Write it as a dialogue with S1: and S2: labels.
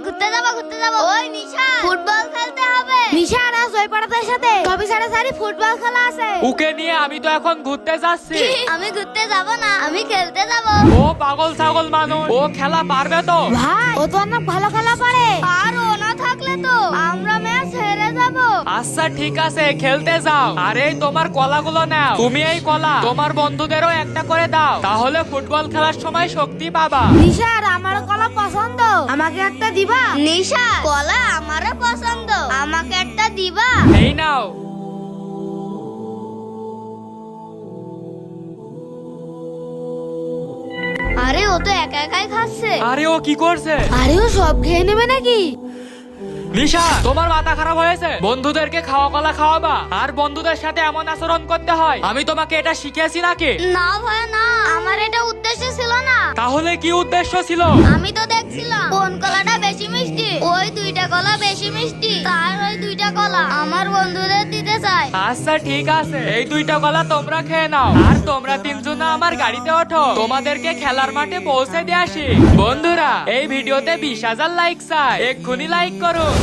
S1: ঘুরতে যাবো। ওই নিশা, ফুটবল খেলতে হবে। নিশা আর ওই পাড়াদের সাথে 24:30 ফুটবল খেলা আছে।
S2: ওকে নিয়ে আমি তো এখন ঘুরতে যাচ্ছি।
S1: আমি ঘুরতে যাব না, আমি খেলতে যাব।
S2: ও পাগল ছাগল মানুষ, ও খেলা পারবে তো?
S1: ভাই, ও তো অনেক ভালো খেলা পারে। আর ও না থাকলে তো আমরা ম্যাচ হেরে যাব।
S2: আচ্ছা ঠিক আছে, খেলতে যাও। আরে তোমার কলাগুলো নাও, তুমি এই কলা তোমার বন্ধুদেরও একটা করে দাও, তাহলে ফুটবল খেলার সময় শক্তি পাবা।
S1: নিশার আমার কলা পছন্দ, আমাকে একটা দিবা? নিশা, কলা আমারও পছন্দ, আমাকে একটা দিবা?
S2: এই নাও।
S1: আরে ও তো একা একাই খাচ্ছে।
S2: আরে ও কি করছে?
S1: আরে ও সব খেয়ে নেবে নাকি?
S2: নিশা, তোমার মাথা খারাপ হয়েছে? বন্ধুদেরকে খাওয়া কলা খাওয়াবা আর বন্ধুদের সাথে এমন আচরণ করতে হয়? আমি তোমাকে এটা শিখিয়েছি নাকি?
S1: না ভাই না, আমার এটা উদ্দেশ্য ছিল না।
S2: তাহলে কি উদ্দেশ্য ছিল?
S1: আমি তো দেখছিলাম কোন কলাটা বেশি মিষ্টি। ওই দুইটা কলা বেশি মিষ্টি, তার ওই দুইটা কলা আমার বন্ধুদের দিতে চাই।
S2: আচ্ছা ঠিক আছে, এই দুইটা কলা তোমরা খেয়ে নাও, আর তোমরা তিনজন আমার গাড়িতে ওঠো, তোমাদেরকে খেলার মাঠে পৌঁছে দিয়ে আসি। বন্ধুরা, এই ভিডিওতে 20,000 লাইক চাই, এক্ষুনি লাইক করুন।